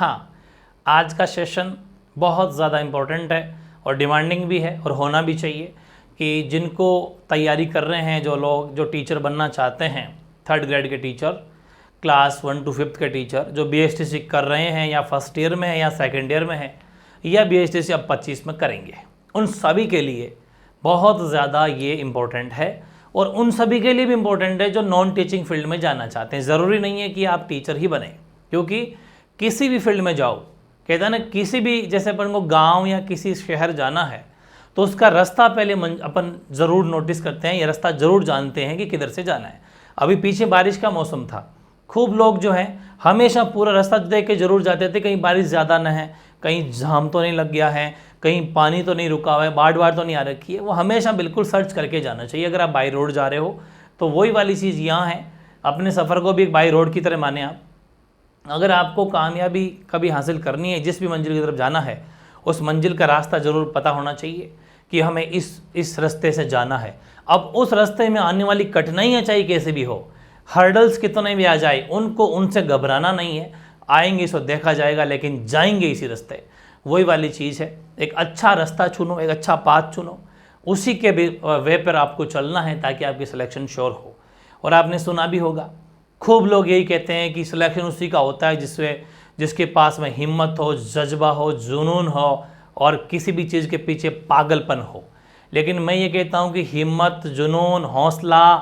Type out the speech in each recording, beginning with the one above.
हाँ, आज का सेशन बहुत ज़्यादा इम्पोर्टेंट है और डिमांडिंग भी है और होना भी चाहिए कि जिनको तैयारी कर रहे हैं, जो लोग जो टीचर बनना चाहते हैं, 3rd ग्रेड के टीचर, क्लास 1 to 5th के टीचर, जो BSTC कर रहे हैं या फर्स्ट ईयर में है या सेकेंड ईयर में है या BSTC अब 25 में करेंगे, उन सभी के लिए बहुत ज़्यादा ये इम्पोर्टेंट है। और उन सभी के लिए भी इम्पोर्टेंट है जो नॉन टीचिंग फील्ड में जाना चाहते हैं। ज़रूरी नहीं है कि आप टीचर ही बने, क्योंकि किसी भी फील्ड में जाओ, कहता है ना, किसी भी, जैसे अपन को गांव या किसी शहर जाना है तो उसका रास्ता पहले अपन ज़रूर नोटिस करते हैं, ये रास्ता ज़रूर जानते हैं कि किधर से जाना है। अभी पीछे बारिश का मौसम था, खूब लोग जो हैं हमेशा पूरा रास्ता देख के ज़रूर जाते थे, कहीं बारिश ज़्यादा न है, कहीं जाम तो नहीं लग गया है, कहीं पानी तो नहीं रुका हुआ है, बाढ़ तो नहीं आ रखी है। वो हमेशा बिल्कुल सर्च करके जाना चाहिए। अगर आप बाई रोड जा रहे हो तो वही वाली चीज़ यहाँ है, अपने सफ़र को भी एक बाई रोड की तरह माने आप। अगर आपको कामयाबी कभी हासिल करनी है, जिस भी मंजिल की तरफ जाना है, उस मंजिल का रास्ता ज़रूर पता होना चाहिए कि हमें इस रास्ते से जाना है। अब उस रास्ते में आने वाली कठिनाइयाँ चाहे कैसे भी हो, हर्डल्स कितने भी आ जाए, उनसे घबराना नहीं है। आएंगे इसको देखा जाएगा, लेकिन जाएंगे इसी रास्ते। वही वाली चीज़ है, एक अच्छा रास्ता चुनो, एक अच्छा पाथ चुनो, उसी के वे पर आपको चलना है ताकि आपकी सिलेक्शन श्योर हो। और आपने सुना भी होगा, खूब लोग यही कहते हैं कि सिलेक्शन उसी का होता है जिसके पास में हिम्मत हो, जज्बा हो, जुनून हो और किसी भी चीज़ के पीछे पागलपन हो। लेकिन मैं ये कहता हूँ कि हिम्मत, जुनून, हौसला,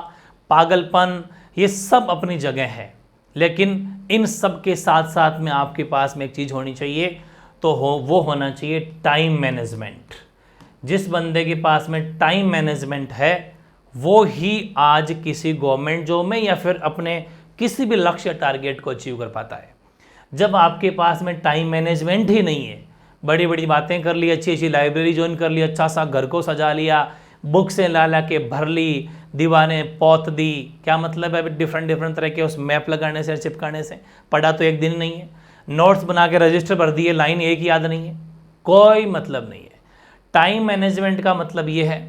पागलपन ये सब अपनी जगह है, लेकिन इन सब के साथ साथ में आपके पास में एक चीज़ होनी चाहिए, तो वो होना चाहिए टाइम मैनेजमेंट। जिस बंदे के पास में टाइम मैनेजमेंट है वो ही आज किसी गवर्नमेंट जॉब में या फिर अपने किसी भी लक्ष्य टारगेट को अचीव कर पाता है। जब आपके पास में टाइम मैनेजमेंट ही नहीं है, बड़ी बड़ी बातें कर ली, अच्छी अच्छी लाइब्रेरी ज्वाइन कर ली, अच्छा सा घर को सजा लिया, बुक से ला के भर ली, दीवाने पोत दी, क्या मतलब है डिफरेंट तरह के उस मैप लगाने से, चिपकाने से? पढ़ा तो एक दिन नहीं है, नोट्स बना के रजिस्टर भर दिए, लाइन एक याद नहीं है, कोई मतलब नहीं है। टाइम मैनेजमेंट का मतलब ये है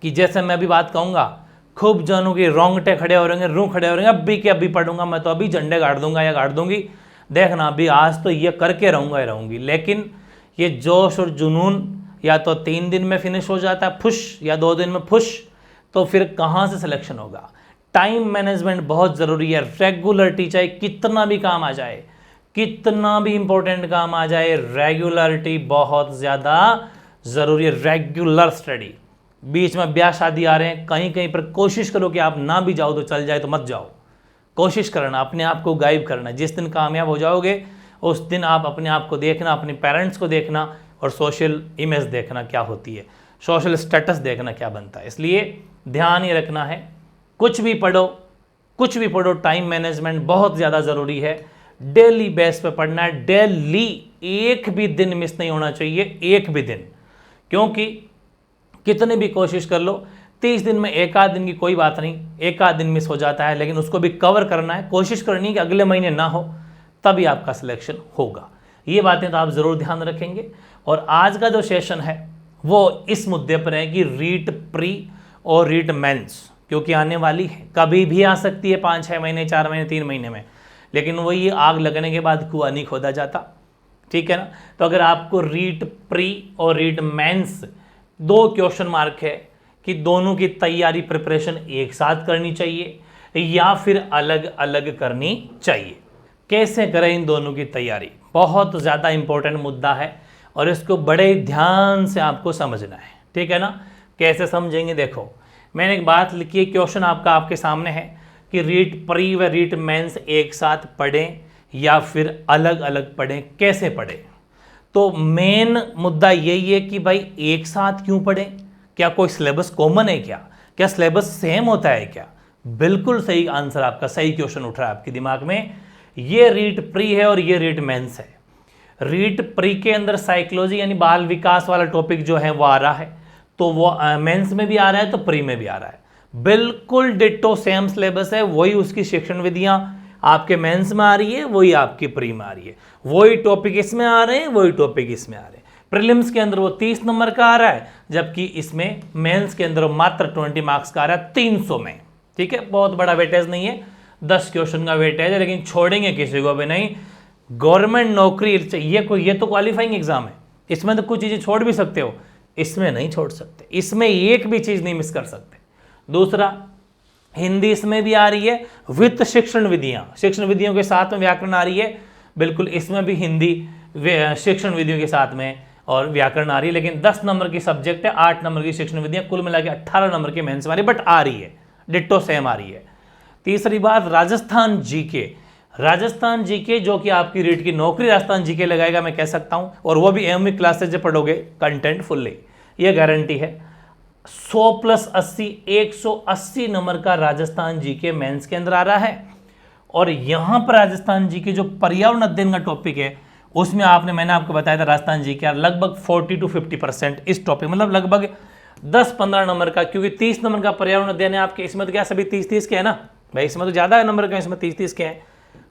कि जैसे मैं अभी बात कहूँगा, खूब जानूँ कि रोंगटे खड़े हो रहेंगे, रूह खड़े हो रहेंगे, अभी के अभी पढ़ूंगा, मैं तो अभी झंडे गाड़ दूंगा या गाड़ दूंगी, देखना अभी आज तो ये करके रहूँगा ही रहूँगी। लेकिन ये जोश और जुनून या तो 3 दिन में फिनिश हो जाता है फुश, या 2 दिन में फुश, तो फिर कहाँ से सिलेक्शन होगा? टाइम मैनेजमेंट बहुत ज़रूरी है। रेगुलरिटी, चाहे कितना भी काम आ जाए, कितना भी इंपॉर्टेंट काम आ जाए, रेगुलरिटी बहुत ज़्यादा ज़रूरी है। रेगुलर स्टडी, बीच में ब्याह शादी आ रहे हैं, कहीं कहीं पर कोशिश करो कि आप ना भी जाओ तो चल जाए तो मत जाओ, कोशिश करना, अपने आप को गाइब करना। जिस दिन कामयाब हो जाओगे उस दिन आप अपने आप को देखना, अपने पेरेंट्स को देखना और सोशल इमेज देखना क्या होती है, सोशल स्टेटस देखना क्या बनता है। इसलिए ध्यान ये रखना है, कुछ भी पढ़ो, टाइम मैनेजमेंट बहुत ज़्यादा ज़रूरी है। डेली बेस पे पढ़ना है, डेली, एक भी दिन मिस नहीं होना चाहिए, एक भी दिन। क्योंकि कितनी भी कोशिश कर लो, 30 दिन में एक आध दिन की कोई बात नहीं, एक आध दिन मिस हो जाता है, लेकिन उसको भी कवर करना है, कोशिश करनी है कि अगले महीने ना हो, तभी आपका सिलेक्शन होगा। ये बातें तो आप ज़रूर ध्यान रखेंगे। और आज का जो सेशन है वो इस मुद्दे पर है कि रीट प्री और रीट मेंस, क्योंकि आने वाली है, कभी भी आ सकती है, 5-6 महीने, 4 महीने, 3 महीने में, लेकिन वही आग लगने के बाद कुआं नहीं खोदा जाता, ठीक है ना। तो अगर आपको रीट प्री और रीट मेंस 2 क्वेश्चन मार्क है कि दोनों की तैयारी, प्रिपरेशन एक साथ करनी चाहिए या फिर अलग अलग करनी चाहिए, कैसे करें इन दोनों की तैयारी, बहुत ज़्यादा इंपॉर्टेंट मुद्दा है और इसको बड़े ध्यान से आपको समझना है, ठीक है ना। कैसे समझेंगे? देखो, मैंने एक बात लिखी है, क्वेश्चन आपके सामने है कि रीट प्री व रीट मेंस एक साथ पढ़ें या फिर अलग अलग पढ़ें, कैसे पढ़ें? तो मेन मुद्दा यही है कि भाई एक साथ क्यों पढ़ें? क्या कोई सिलेबस कॉमन है क्या सिलेबस सेम होता है क्या? बिल्कुल सही आंसर आपका, सही क्वेश्चन उठ रहा है आपके दिमाग में। ये रीट प्री है और ये रीट मेंस है। रीट प्री के अंदर साइकोलॉजी यानी बाल विकास वाला टॉपिक जो है वो आ रहा है, तो वो मेंस में भी आ रहा है, तो प्री में भी आ रहा है। बिल्कुल डिट्टो सेम सिलेबस है, वही उसकी शिक्षण विधियां आपके मेंस में आ रही है, वही आपकी प्री में आ रही है, वही टॉपिक इसमें आ रहे हैं, वही टॉपिक इसमें आ रहे हैं। प्रीलिम्स के अंदर वो 30 नंबर का आ रहा है, जबकि इसमें मेंस के अंदर मात्र 20 मार्क्स का आ रहा है 300 में, ठीक है। बहुत बड़ा वेटेज नहीं है, 10 क्वेश्चन का वेटेज है, लेकिन छोड़ेंगे किसी को भी नहीं। गवर्नमेंट नौकरी चाहिए, ये तो क्वालिफाइंग एग्जाम है, इसमें तो कुछ चीज़ें छोड़ भी सकते हो, इसमें नहीं छोड़ सकते, इसमें एक भी चीज़ नहीं मिस कर सकते। दूसरा, हिंदी इसमें भी आ रही है विद शिक्षण विधियाँ, शिक्षण विधियों के साथ में व्याकरण आ रही है, बिल्कुल इसमें भी हिंदी शिक्षण विधियों के साथ में और व्याकरण आ रही है, लेकिन 10 नंबर की सब्जेक्ट है, 8 नंबर की शिक्षण विधियाँ, कुल मिला के 18 नंबर की मेंस वाली, बट आ रही है, डिट्टो सेम आ रही है। तीसरी बात, राजस्थान जीके, राजस्थान जीके जो कि आपकी रीट की नौकरी राजस्थान जीके लगाएगा मैं कह सकता हूं, और वो भी एमवी क्लासेज से पढ़ोगे कंटेंट फुल्ली, ये गारंटी है। 100 + 80 180 नंबर का राजस्थान जीके मेंस के अंदर आ रहा है। और यहां पर राजस्थान जीके जो पर्यावरण अध्ययन का टॉपिक है उसमें मैंने आपको बताया था राजस्थान जीके लगभग 40 to 50% इस टॉपिक, मतलब लगभग 10-15 नंबर का, क्योंकि 30 नंबर का पर्यावरण अध्ययन है आपके, इसमें तो क्या सभी 30-30 के है ना भाई, इसमें तो ज्यादा नंबर का, इसमें 30-30 के हैं,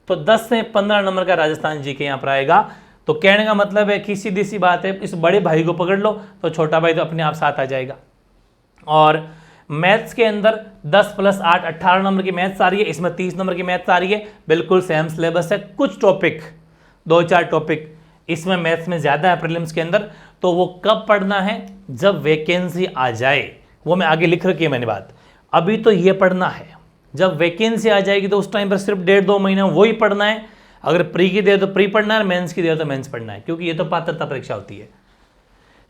तो 10 से 15 नंबर का राजस्थान जीके यहाँ पर आएगा। तो कहने का मतलब है कि सीधी सी बात है, इस बड़े भाई को पकड़ लो तो छोटा भाई तो अपने आप साथ आ जाएगा। और मैथ्स के अंदर 10 + 8 18 नंबर की मैथ्स आ रही है, इसमें 30 नंबर की मैथ्स आ रही है, बिल्कुल सेम सिलेबस है, कुछ टॉपिक 2-4 टॉपिक इसमें मैथ्स में ज़्यादा है प्रीलिम्स के अंदर, तो वो कब पढ़ना है, जब वैकेंसी आ जाए, वो मैं आगे लिख रखी है मैंने बात, अभी तो ये पढ़ना है, जब वैकेंसी आ जाएगी तो उस टाइम पर सिर्फ 1.5-2 महीना वही पढ़ना है, अगर प्री की दे तो प्री पढ़ना है, मेंस की दे तो मेंस पढ़ना है, क्योंकि ये तो पात्रता परीक्षा होती है।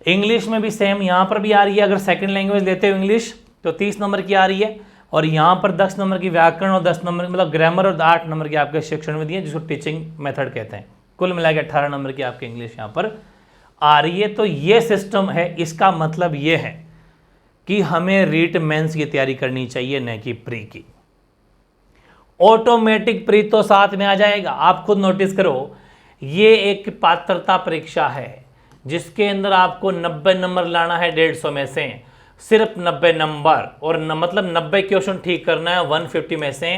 इंग्लिश में भी सेम, यहाँ पर भी आ रही है, अगर सेकंड लैंग्वेज लेते हो इंग्लिश तो 30 नंबर की आ रही है, और यहाँ पर 10 नंबर की व्याकरण और 10 नंबर मतलब ग्रामर और 8 नंबर की आपके शिक्षण विधि है, जिसको टीचिंग मेथड कहते हैं, कुल मिला के 18 नंबर की आपकी इंग्लिश यहाँ पर आ रही है। तो ये सिस्टम है, इसका मतलब ये है कि हमें रीट मेंस की तैयारी करनी चाहिए, न कि प्री की। ऑटोमेटिक प्री तो साथ में आ जाएगा, आप खुद नोटिस करो, ये एक पात्रता परीक्षा है जिसके अंदर आपको 90 नंबर लाना है 150 में से, सिर्फ 90 नंबर, और मतलब 90 क्वेश्चन ठीक करना है 150 में से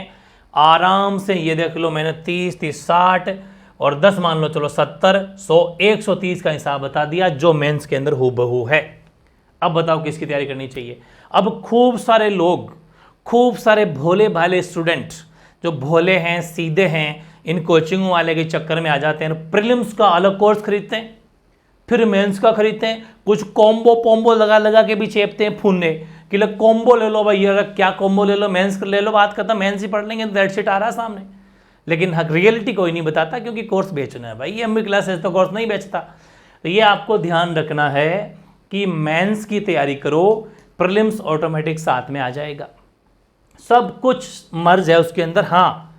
आराम से। ये देख लो मैंने 30 60 और 10 मान लो, चलो 70 100 130 का हिसाब बता दिया, जो मेंस के अंदर हूबहू है। अब बताओ किसकी तैयारी करनी चाहिए। अब खूब सारे लोग, खूब सारे भोले भाले स्टूडेंट जो भोले हैं, सीधे हैं, इन कोचिंग वाले के चक्कर में आ जाते हैं, प्रीलिम्स का अलग कोर्स खरीदते हैं, फिर मेंस का खरीदते हैं, कुछ कॉम्बो पोम्बो लगा लगा के भी चेपते हैं फूनने कि लो कॉम्बो ले लो भाई, ये क्या कॉम्बो ले लो, मेंस ले लो, बात करता मेंस ही पढ़ लेंगे, दैट शीट आ रहा है सामने। लेकिन रियलिटी कोई नहीं बताता, क्योंकि कोर्स बेचना है भाई, ये एमबी क्लासेस तो कोर्स नहीं बेचता। तो ये आपको ध्यान रखना है कि मेंस की तैयारी करो, प्रीलिम्स ऑटोमेटिक साथ में आ जाएगा, सब कुछ मर्ज है उसके अंदर। हाँ,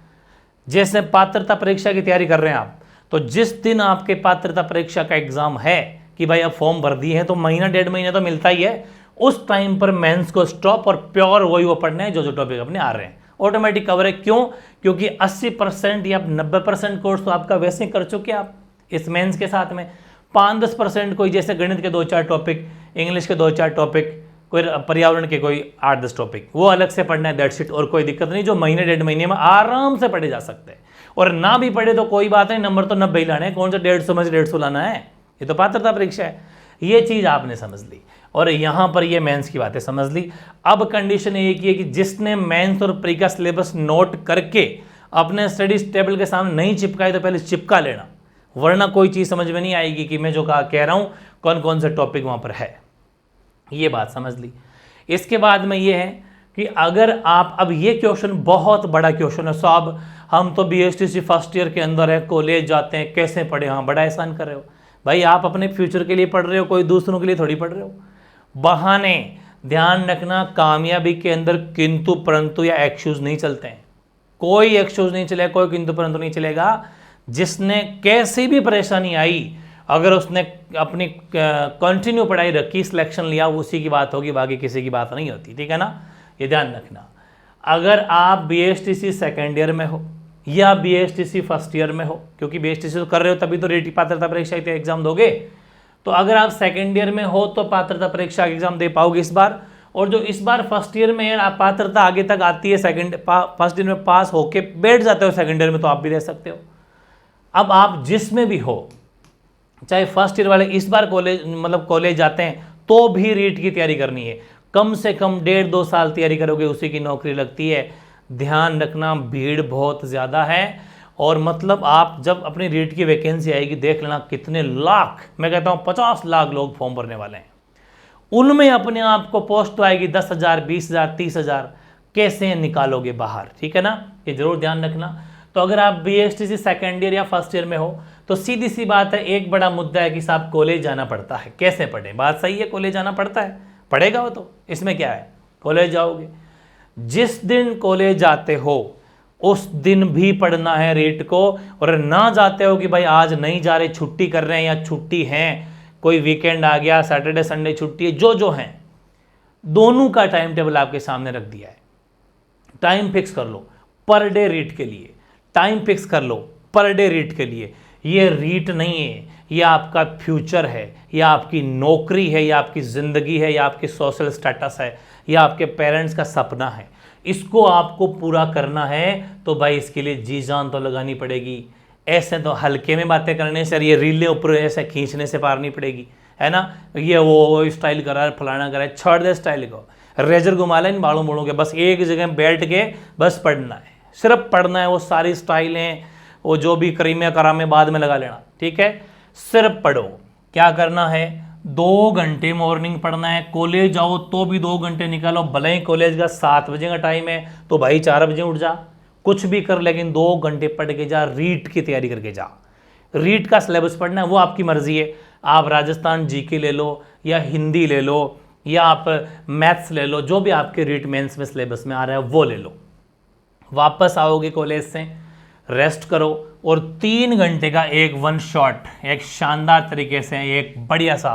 जैसे पात्रता परीक्षा की तैयारी कर रहे हैं आप, तो जिस दिन आपके पात्रता परीक्षा का एग्जाम है कि भाई अब फॉर्म भर दिए हैं, तो महीना 1.5 महीना तो मिलता ही है, उस टाइम पर मेंस को स्टॉप और प्योर वही वो पढ़ने हैं जो टॉपिक अपने आ रहे हैं, ऑटोमेटिक कवर है। क्यों? क्योंकि 80% या 90% कोर्स तो आपका वैसे कर चुके आप इस मेंस के साथ में। 5-10% कोई जैसे गणित के 2-4 टॉपिक, इंग्लिश के 2-4 टॉपिक, कोई पर्यावरण के कोई 8-10 टॉपिक, वो अलग से पढ़ना है, दैट शीट, और कोई दिक्कत नहीं, जो महीने 1.5 महीने में आराम से पढ़े जा सकते हैं। और ना भी पढ़े तो कोई बात नहीं, नंबर तो 90 ही लाने हैं, कौन सा 150 में से 150 लाना है, ये तो पात्रता परीक्षा है। ये चीज़ आपने समझ ली, और यहाँ पर ये मेंस की बातें समझ ली। अब कंडीशन एक ही है कि जिसने मेंस और प्री का सिलेबस नोट करके अपने स्टडी टेबल के सामने नहीं चिपकाए तो पहले चिपका लेना, वरना कोई चीज़ समझ में नहीं आएगी कि मैं जो कह रहा हूँ कौन कौन से टॉपिक वहाँ पर है। ये बात समझ ली। इसके बाद में ये है कि अगर आप, अब ये क्वेश्चन बहुत बड़ा क्वेश्चन है साहब, हम तो BSTC फर्स्ट ईयर के अंदर है, कॉलेज जाते हैं, कैसे पढ़े। हाँ, बड़ा एहसान कर रहे हो भाई, आप अपने फ्यूचर के लिए पढ़ रहे हो, कोई दूसरों के लिए थोड़ी पढ़ रहे हो। बहाने, ध्यान रखना, कामयाबी के अंदर किंतु परंतु या एक्सक्यूज नहीं चलते हैं, कोई एक्सक्यूज नहीं चलेगा, कोई किंतु परंतु नहीं चलेगा। जिसने कैसी भी परेशानी आई, अगर उसने अपनी कंटिन्यू पढ़ाई रखी, सिलेक्शन लिया, उसी की बात होगी, बाकी किसी की बात नहीं होती, ठीक है ना, ये ध्यान रखना। अगर आप BSTC सेकेंड ईयर में हो या BSTC फर्स्ट ईयर में हो, क्योंकि BSTC तो कर रहे हो तभी तो रेटी पात्रता परीक्षा के एग्जाम दोगे, तो अगर आप सेकेंड ईयर में हो तो पात्रता परीक्षा एग्जाम दे पाओगे इस बार। और जो इस बार फर्स्ट ईयर में है, आप पात्रता आगे तक आती है, फर्स्ट ईयर में पास होके बैठ जाते हो सेकेंड ईयर में, तो आप भी रह सकते हो। अब आप जिसमें भी हो, चाहे फर्स्ट ईयर वाले इस बार कॉलेज जाते हैं, तो भी रीट की तैयारी करनी है, कम से कम 1.5-2 साल तैयारी करोगे, उसी की नौकरी लगती है। ध्यान रखना, भीड़ बहुत ज़्यादा है, और मतलब आप जब अपनी रीट की वैकेंसी आएगी देख लेना कितने लाख, मैं कहता हूँ 50 लाख लोग फॉर्म भरने वाले हैं। उनमें अपने आप को पोस्ट तो आएगी 10,000, 20,000, 30,000, कैसे निकालोगे बाहर, ठीक है ना, ये जरूर ध्यान रखना। तो अगर आप BSTC सेकेंड ईयर या फर्स्ट ईयर में हो तो सीधी सी बात है, एक बड़ा मुद्दा है कि साहब कॉलेज जाना पड़ता है, कैसे पढ़े, बात सही है, कॉलेज जाना पड़ता है, पढ़ेगा वो तो, इसमें क्या है, कॉलेज जाओगे। जिस दिन कॉलेज जाते हो उस दिन भी पढ़ना है रीट को, और ना जाते हो कि भाई आज नहीं जा रहे, छुट्टी कर रहे हैं या छुट्टी हैं, कोई वीकेंड आ गया, सैटरडे संडे छुट्टी है, जो हैं, दोनों का टाइम टेबल आपके सामने रख दिया है। टाइम फिक्स कर लो पर डे रीट के लिए, टाइम फिक्स कर लो पर डे रीट के लिए। ये रीट नहीं है, ये आपका फ्यूचर है, या आपकी नौकरी है, या आपकी ज़िंदगी है, या आपकी सोशल स्टेटस है, या आपके पेरेंट्स का सपना है। इसको आपको पूरा करना है तो भाई इसके लिए जी जान तो लगानी पड़ेगी। ऐसे तो हल्के में बातें करने से, ये रीलें ऊपर ऐसे खींचने से पार नहीं पड़ेगी, है ना। ये वो स्टाइल करा है, फलाना करा है, छोड़ दे स्टाइल को, रेजर घुमा लें इन बालों बोलों के, बस एक जगह बैठ के बस पढ़ना है, सिर्फ पढ़ना है। वो सारी स्टाइलें, वो जो भी करीमे करामे बाद में लगा लेना, ठीक है। सिर्फ पढ़ो। क्या करना है, 2 घंटे मॉर्निंग पढ़ना है। कॉलेज जाओ तो भी 2 घंटे निकालो, भले ही कॉलेज का 7 बजे का टाइम है तो भाई 4 बजे उठ जा, कुछ भी कर, लेकिन 2 घंटे पढ़ के जा, रीट की तैयारी करके जा। रीट का सिलेबस पढ़ना है, वो आपकी मर्जी है। आप राजस्थान जीके ले लो, या हिंदी ले लो, या आप मैथ्स ले लो, जो भी आपके रीट मेंस में सिलेबस में आ रहा है वो ले लो। वापस आओगे कॉलेज से, रेस्ट करो, और 3 घंटे का एक वन शॉट, एक शानदार तरीके से एक बढ़िया सा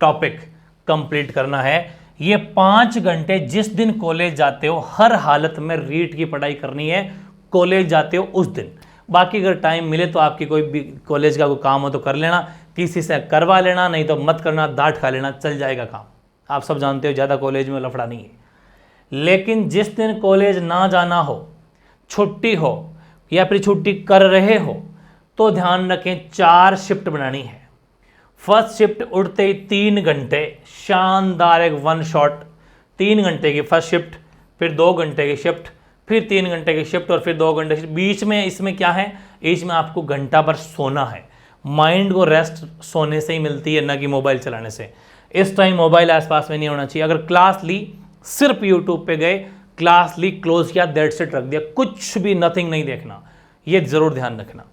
टॉपिक कंप्लीट करना है। ये 5 घंटे जिस दिन कॉलेज जाते हो हर हालत में रीट की पढ़ाई करनी है, कॉलेज जाते हो उस दिन। बाकी अगर टाइम मिले तो आपकी कोई भी कॉलेज का कोई काम हो तो कर लेना, किसी से करवा लेना, नहीं तो मत करना, डांट खा लेना, चल जाएगा काम। आप सब जानते हो ज़्यादा कॉलेज में लफड़ा नहीं है। लेकिन जिस दिन कॉलेज ना जाना हो, छुट्टी हो, या फिर छुट्टी कर रहे हो, तो ध्यान रखें 4 शिफ्ट बनानी है। फर्स्ट शिफ्ट उठते ही 3 घंटे शानदार एक वन शॉट, 3 घंटे की फर्स्ट शिफ्ट, फिर 2 घंटे की शिफ्ट, फिर 3 घंटे की शिफ्ट, और फिर 2 घंटे की। बीच में इसमें क्या है, बीच में आपको घंटा भर सोना है। माइंड को रेस्ट सोने से ही मिलती है, ना कि मोबाइल चलाने से। इस टाइम मोबाइल आसपास में नहीं होना चाहिए। अगर क्लास ली, सिर्फ यूट्यूब पे गए, क्लास ली, क्लोज किया, दैट्स इट, रख दिया, कुछ भी नथिंग नहीं देखना, ये जरूर ध्यान रखना।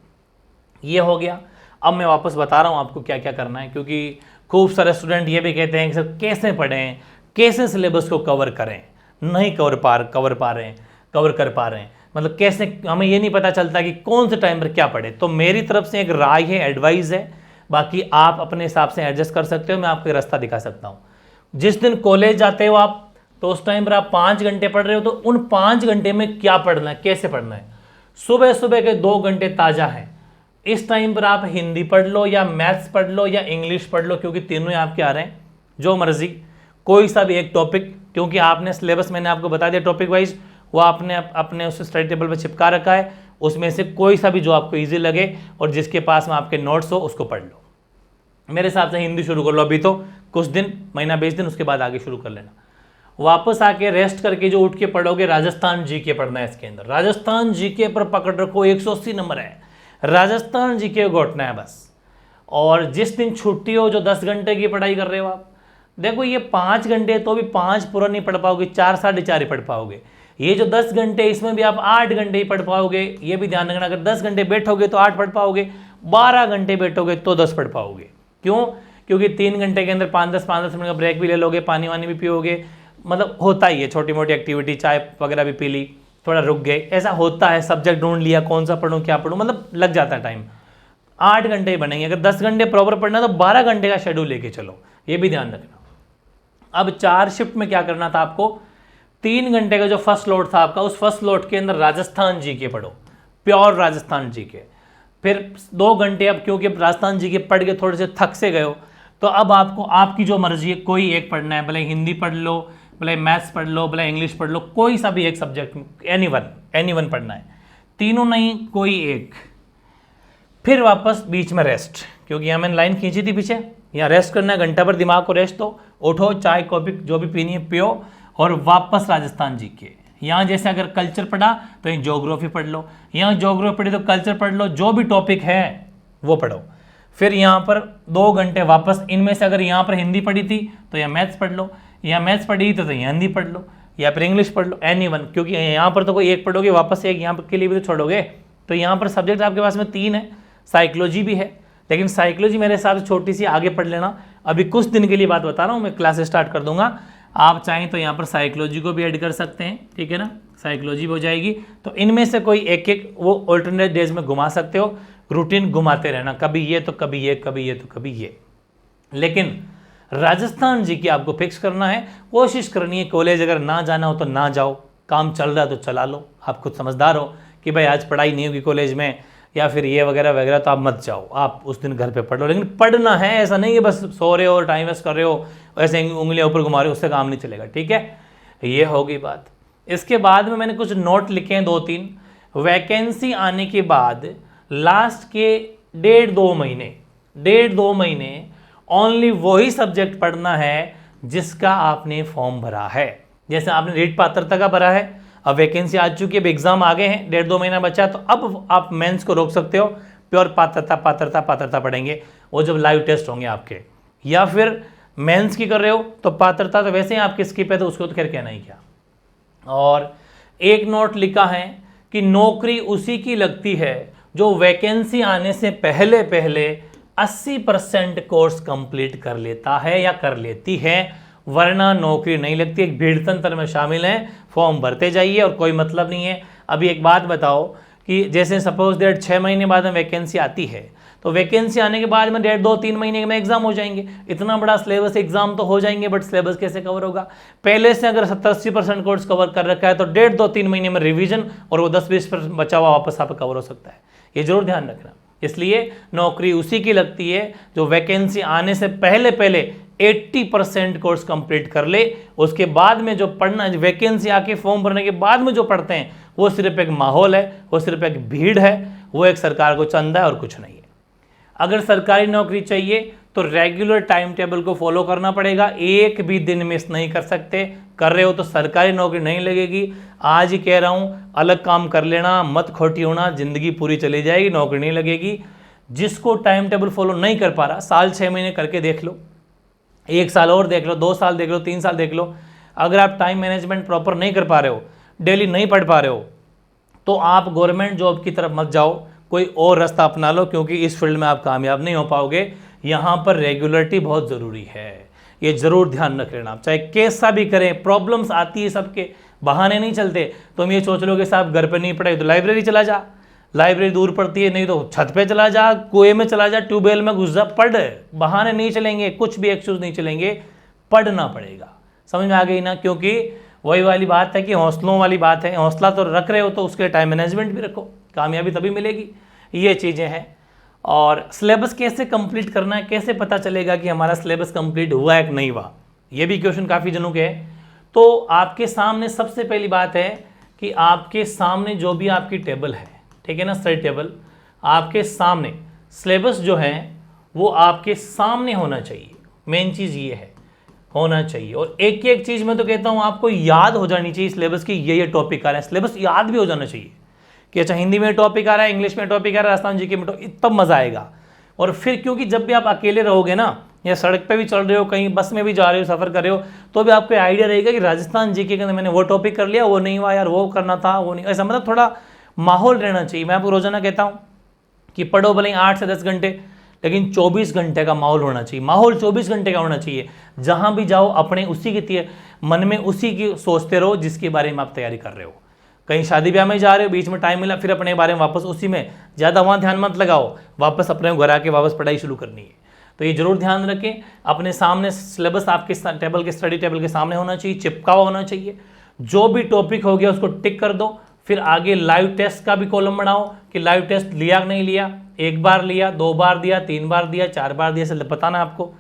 ये हो गया। अब मैं वापस बता रहा हूँ आपको क्या क्या करना है, क्योंकि खूब सारे स्टूडेंट ये भी कहते हैं कि सर कैसे पढ़ें, कैसे सिलेबस को कवर करें, नहीं कवर कर पा रहे हैं, मतलब कैसे, हमें ये नहीं पता चलता कि कौन से टाइम पर क्या पढ़े। तो मेरी तरफ से एक राय है, एडवाइस है, बाकी आप अपने हिसाब से एडजस्ट कर सकते हो, मैं आपको रास्ता दिखा सकता हूँ। जिस दिन कॉलेज जाते हो आप, तो उस टाइम पर आप 5 घंटे पढ़ रहे हो, तो उन 5 घंटे में क्या पढ़ना है, कैसे पढ़ना है। सुबह सुबह के 2 घंटे ताज़ा हैं, इस टाइम पर आप हिंदी पढ़ लो, या मैथ्स पढ़ लो, या इंग्लिश पढ़ लो, क्योंकि तीनों ही आपके आ रहे हैं, जो मर्जी कोई सा भी एक टॉपिक, क्योंकि आपने सिलेबस मैंने आपको बता दिया टॉपिक वाइज, वो आपने अपने उस स्टडी टेबल पर चिपका रखा है, उसमें से कोई सा भी जो आपको ईजी लगे और जिसके पास में आपके नोट्स हो उसको पढ़ लो। मेरे हिसाब से हिंदी शुरू कर लो अभी, तो कुछ दिन, महीना 20 दिन, उसके बाद आगे शुरू कर लेना। वापस आके रेस्ट करके जो उठ के पढ़ोगे, राजस्थान जीके पढ़ना है इसके अंदर। राजस्थान जीके पर पकड़ रखो, 180 नंबर है, राजस्थान जीके घोटना है बस। और जिस दिन छुट्टी हो, जो 10 घंटे की पढ़ाई कर रहे हो आप, देखो ये 5 घंटे तो भी 5 पूरा नहीं पढ़ पाओगे, 4 साढ़े 4 ही पढ़ पाओगे। ये जो 10 घंटे, इसमें भी आप 8 घंटे ही पढ़ पाओगे, ये भी ध्यान रखना। अगर 10 घंटे बैठोगे तो 8 पढ़ पाओगे, 12 घंटे बैठोगे तो 10 पढ़ पाओगे। क्यों? क्योंकि 3 घंटे के अंदर 5-10 मिनट का ब्रेक भी ले लोगे, पानी वानी भी पियोगे, मतलब होता ही है, छोटी मोटी एक्टिविटी, चाय वगैरह भी पी ली, थोड़ा रुक गए, ऐसा होता है। सब्जेक्ट ढूंढ लिया, कौन सा पढ़ूं, क्या पढ़ूं, मतलब लग जाता है टाइम। 8 घंटे ही बनेंगे। अगर 10 घंटे प्रॉपर पढ़ना तो 12 घंटे का शेड्यूल लेके चलो, ये भी ध्यान रखना। अब 4 शिफ्ट में क्या करना था आपको, 3 घंटे का जो फर्स्ट लोड था आपका, उस फर्स्ट लोड के अंदर राजस्थान जीके पढ़ो, प्योर राजस्थान जीके। फिर 2 घंटे, अब क्योंकि राजस्थान जीके पढ़ के थोड़े से थक से गए हो, तो अब आपको आपकी जो मर्जी है कोई एक पढ़ना है, भले हिंदी पढ़ लो, भले मैथ्स पढ़ लो, भले इंग्लिश पढ़ लो, कोई सा भी एक सब्जेक्ट, एनी वन पढ़ना है, तीनों नहीं, कोई एक। फिर वापस बीच में रेस्ट, क्योंकि यहाँ मैंने लाइन खींची थी पीछे, यहाँ रेस्ट करना है, घंटा भर दिमाग को रेस्ट दो, उठो, चाय कॉफी जो भी पीनी है पियो, और वापस राजस्थान जीके। यहाँ जैसे अगर कल्चर पढ़ा तो यहाँ ज्योग्राफी पढ़ लो, यहाँ ज्योग्राफी पढ़ी तो कल्चर पढ़ लो, जो भी टॉपिक है वो पढ़ो। फिर यहाँ पर 2 घंटे वापस, इनमें से अगर यहाँ पर हिंदी पढ़ी थी तो यहाँ मैथ्स पढ़ लो, यहाँ मैथ्स पढ़ी तो यहाँ हिंदी पढ़ लो, या फिर इंग्लिश पढ़ लो, एनीवन, क्योंकि यहाँ पर तो कोई एक पढ़ोगे वापस एक यहाँ के लिए भी तो छोड़ोगे। तो यहाँ पर सब्जेक्ट आपके पास में 3 है, साइकोलॉजी भी है, लेकिन साइकोलॉजी मेरे हिसाब से छोटी सी, आगे पढ़ लेना। अभी कुछ दिन के लिए बात बता रहा हूँ, मैं क्लास स्टार्ट कर दूंगा, आप चाहें तो यहाँ पर साइकोलॉजी को भी ऐड कर सकते हैं, ठीक है ना, साइकोलॉजी भी हो जाएगी। तो इनमें से कोई एक एक वो ऑल्टरनेट डेज में घुमा सकते हो, रूटीन घुमाते रहना, कभी ये तो कभी ये, कभी ये तो कभी ये। लेकिन राजस्थान जी की आपको फिक्स करना है, कोशिश करनी है, कॉलेज अगर ना जाना हो तो ना जाओ, काम चल रहा है तो चला लो, आप खुद समझदार हो कि भाई आज पढ़ाई नहीं होगी कॉलेज में या फिर ये वगैरह वगैरह, तो आप मत जाओ, आप उस दिन घर पे पढ़ लो। लेकिन पढ़ना है, ऐसा नहीं है बस सो रहे हो और टाइम वेस्ट कर रहे हो, ऐसे उंगलियां ऊपर घुमा रहे हो, उससे काम नहीं चलेगा, ठीक है। ये होगी बात। इसके बाद में मैंने कुछ नोट लिखे हैं 2-3। वैकेंसी आने के बाद लास्ट के 1.5-2 महीने ओनली वही सब्जेक्ट पढ़ना है जिसका आपने फॉर्म भरा है। जैसे आपने रीट पात्रता का भरा है, अब वैकेंसी आ चुकी है, अब एग्जाम आ गए हैं, 1.5-2 महीना बचा, तो अब आप मेंस को रोक सकते हो, प्योर पात्रता पढ़ेंगे, वो जब लाइव टेस्ट होंगे आपके। या फिर मेंस की कर रहे हो तो पात्रता तो वैसे ही आपकी स्किप है, तो उसको तो खैर कहना ही क्या। और एक नोट लिखा है कि नौकरी उसी की लगती है जो वैकेंसी आने से पहले 80% कोर्स कंप्लीट कर लेता है या कर लेती है, वरना नौकरी नहीं लगती। एक भीड़ तंत्र में शामिल है, फॉर्म भरते जाइए और कोई मतलब नहीं है। अभी एक बात बताओ कि जैसे सपोज दैट 6 महीने बाद में वैकेंसी आती है, तो वैकेंसी आने के बाद में 1.5-2-3 महीने में एग्जाम हो जाएंगे, इतना बड़ा सिलेबस, एग्जाम तो हो जाएंगे, बट सिलेबस कैसे कवर होगा? पहले से अगर 70-80% कोर्स कवर कर रखा है तो 1.5-2-3 महीने में रिवीजन और वो 10-20% बचा हुआ वापस आप कवर हो सकता है, ये जरूर ध्यान रखना। इसलिए नौकरी उसी की लगती है जो वैकेंसी आने से पहले 80% कोर्स कंप्लीट कर ले। उसके बाद में जो पढ़ना, वैकेंसी आके फॉर्म भरने के बाद में जो पढ़ते हैं, वो सिर्फ एक माहौल है, वो सिर्फ एक भीड़ है, वो एक सरकार को चंदा है और कुछ नहीं है। अगर सरकारी नौकरी चाहिए तो रेगुलर टाइम टेबल को फॉलो करना पड़ेगा, एक भी दिन मिस नहीं कर सकते। कर रहे हो तो सरकारी नौकरी नहीं लगेगी। आज ही कह रहा हूं, अलग काम कर लेना, मत खोटी होना, जिंदगी पूरी चली जाएगी, नौकरी नहीं लगेगी। जिसको टाइम टेबल फॉलो नहीं कर पा रहा, साल 6 महीने करके देख लो, 1 साल और देख लो, 2 साल देख लो, 3 साल देख लो। अगर आप टाइम मैनेजमेंट प्रॉपर नहीं कर पा रहे हो, डेली नहीं पढ़ पा रहे हो, तो आप गवर्नमेंट जॉब की तरफ मत जाओ, कोई और रास्ता अपना लो, क्योंकि इस फील्ड में आप कामयाब नहीं हो पाओगे। यहाँ पर रेगुलरिटी बहुत ज़रूरी है, ये ज़रूर ध्यान रख लेना। चाहे कैसा भी करें, प्रॉब्लम्स आती है सबके, बहाने नहीं चलते। तुम ये सोच लो कि साहब घर पे नहीं पढ़े तो लाइब्रेरी चला जा, लाइब्रेरी दूर पड़ती है, नहीं तो छत पे चला जा, कुएं में चला जा, ट्यूबवेल में घुस जा, पढ़। बहाने नहीं चलेंगे, कुछ भी एक्सक्यूज नहीं चलेंगे, पढ़ना पड़ेगा। समझ में आ गई ना? क्योंकि वही वाली बात है कि हौसलों वाली बात है, हौसला तो रख रहे हो तो उसके टाइम मैनेजमेंट भी रखो, कामयाबी तभी मिलेगी। ये चीज़ें हैं। और सिलेबस कैसे कंप्लीट करना है, कैसे पता चलेगा कि हमारा सिलेबस कंप्लीट हुआ है कि नहीं हुआ, ये भी क्वेश्चन काफ़ी जनों के है। तो आपके सामने सबसे पहली बात है कि आपके सामने जो भी आपकी टेबल है, ठीक है ना, स्टडी टेबल, आपके सामने सिलेबस जो है वो आपके सामने होना चाहिए। मेन चीज़ ये है, होना चाहिए। और एक एक चीज़ मैं तो कहता हूँ आपको याद हो जानी चाहिए सिलेबस की, ये टॉपिक आ रहा है, सिलेबस याद भी हो जाना चाहिए कि अच्छा हिंदी में टॉपिक आ रहा है, इंग्लिश में टॉपिक आ रहा है, राजस्थान जीके में टॉपिक, तब मज़ा आएगा। और फिर क्योंकि जब भी आप अकेले रहोगे ना, या सड़क पे भी चल रहे हो, कहीं बस में भी जा रहे हो, सफ़र कर रहे हो, तो भी आपको आइडिया रहेगा कि राजस्थान जीके के अंदर मैंने वो टॉपिक कर लिया, वो नहीं हुआ यार, वो करना था, वो नहीं, ऐसा मतलब थोड़ा माहौल रहना चाहिए। मैं आपको रोजाना कहता हूँ कि पढ़ो भले 8 से 10 घंटे, लेकिन 24 घंटे का माहौल होना चाहिए। माहौल 24 घंटे का होना चाहिए। जहाँ भी जाओ अपने उसी के मन में उसी की सोचते रहो जिसके बारे में आप तैयारी कर रहे हो। कहीं शादी ब्याह में जा रहे हो, बीच में टाइम मिला, फिर अपने बारे में वापस उसी में, ज़्यादा वहाँ ध्यान मत लगाओ, वापस अपने घर आके वापस पढ़ाई शुरू करनी है। तो ये जरूर ध्यान रखें, अपने सामने सिलेबस आपके टेबल के, स्टडी टेबल के सामने होना चाहिए, चिपका हुआ होना चाहिए। जो भी टॉपिक हो गया उसको टिक कर दो। फिर आगे लाइव टेस्ट का भी कॉलम बनाओ कि लाइव टेस्ट लिया कि नहीं लिया, 1 बार लिया, 2 बार दिया, 3 बार दिया, 4 बार दिया, ऐसे बताना आपको।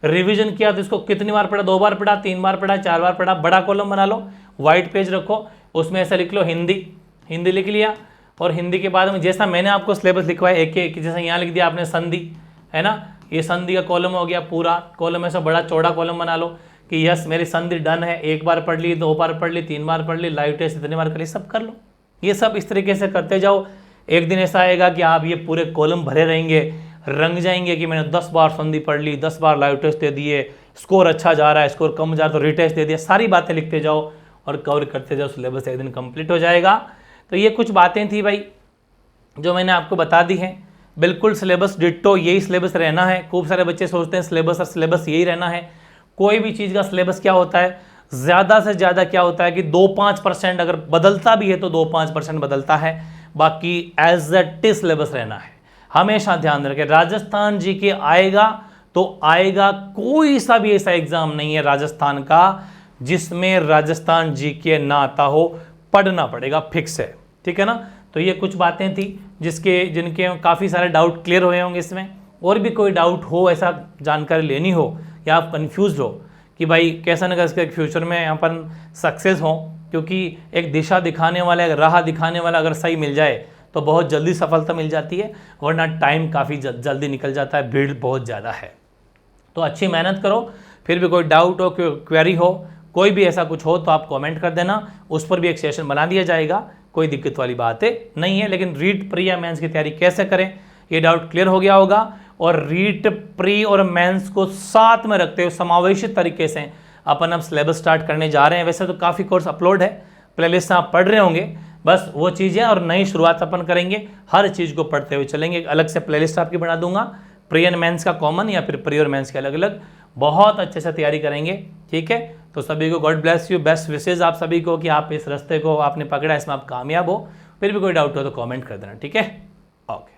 रिवीजन किया तो इसको कितनी बार पढ़ा, 2 बार पढ़ा, 3 बार पढ़ा, 4 बार पढ़ा। बड़ा कॉलम बना लो, व्हाइट पेज रखो, उसमें ऐसा लिख लो हिंदी लिख लिया। और हिंदी के बाद में जैसा मैंने आपको सिलेबस लिखवाया, एक जैसा यहाँ लिख दिया आपने संधि, है ना, ये संधि का कॉलम हो गया, पूरा कॉलम ऐसा बड़ा चौड़ा कॉलम बना लो कि यस मेरी संधि डन है, 1 बार पढ़ ली, 2 बार पढ़ ली, 3 बार पढ़ ली, लाइव टेस्ट इतने बार कर ली, सब कर लो। ये सब इस तरीके से करते जाओ। एक दिन ऐसा आएगा कि आप ये पूरे कॉलम भरे रहेंगे, रंग जाएंगे कि मैंने 10 बार संधि पढ़ ली, 10 बार लाइव टेस्ट दे दिए, स्कोर अच्छा जा रहा है, स्कोर कम जा रहा है तो रीटेस्ट दे दिया। सारी बातें लिखते जाओ और कवर करते जाओ, सिलेबस एक दिन कंप्लीट हो जाएगा। तो ये कुछ बातें थी भाई जो मैंने आपको बता दी हैं। बिल्कुल सिलेबस डिट्टो यही सिलेबस रहना है। खूब सारे बच्चे सोचते हैं सिलेबस और सिलेबस यही रहना है। कोई भी चीज़ का सिलेबस क्या होता है, ज़्यादा से ज़्यादा क्या होता है कि 2-5% अगर बदलता भी है तो 2-5% बदलता है, बाकी एज इट इज सिलेबस रहना है। हमेशा ध्यान रखें, राजस्थान जी के आएगा तो आएगा, कोई सा भी ऐसा एग्जाम नहीं है राजस्थान का जिसमें राजस्थान जी के ना आता हो, पढ़ना पड़ेगा, फिक्स है, ठीक है ना। तो ये कुछ बातें थी जिनके काफ़ी सारे डाउट क्लियर हुए होंगे इसमें। और भी कोई डाउट हो, ऐसा जानकारी लेनी हो या आप कंफ्यूज हो कि भाई कैसा ना कैसे फ्यूचर में अपन सक्सेस हो, क्योंकि एक दिशा दिखाने वाला, एक राह दिखाने वाला अगर सही मिल जाए तो बहुत जल्दी सफलता मिल जाती है, वरना टाइम काफ़ी जल्दी निकल जाता है, भीड़ बहुत ज़्यादा है। तो अच्छी मेहनत करो। फिर भी कोई डाउट हो, कोई क्वेरी हो, कोई भी ऐसा कुछ हो तो आप कमेंट कर देना, उस पर भी एक सेशन बना दिया जाएगा, कोई दिक्कत वाली बात नहीं है। लेकिन रीट प्री या मेंस की तैयारी कैसे करें ये डाउट क्लियर हो गया होगा। और रीट प्री और मेंस को साथ में रखते हुए समावेशित तरीके से अपन अब सिलेबस स्टार्ट करने जा रहे हैं। वैसे तो काफ़ी कोर्स अपलोड है, प्लेलिस्ट आप पढ़ रहे होंगे, बस वो चीज़ें और नई शुरुआत अपन करेंगे, हर चीज़ को पढ़ते हुए चलेंगे। एक अलग से प्लेलिस्ट आपकी बना दूंगा, प्री एंड मेंस का कॉमन या फिर प्री और मेंस के अलग अलग, बहुत अच्छे से तैयारी करेंगे, ठीक है। तो सभी को God bless you, best wishes आप सभी को कि आप इस रास्ते को आपने पकड़ा, इसमें आप कामयाब हो। फिर भी कोई डाउट हो तो कमेंट कर देना, ठीक है। ओके।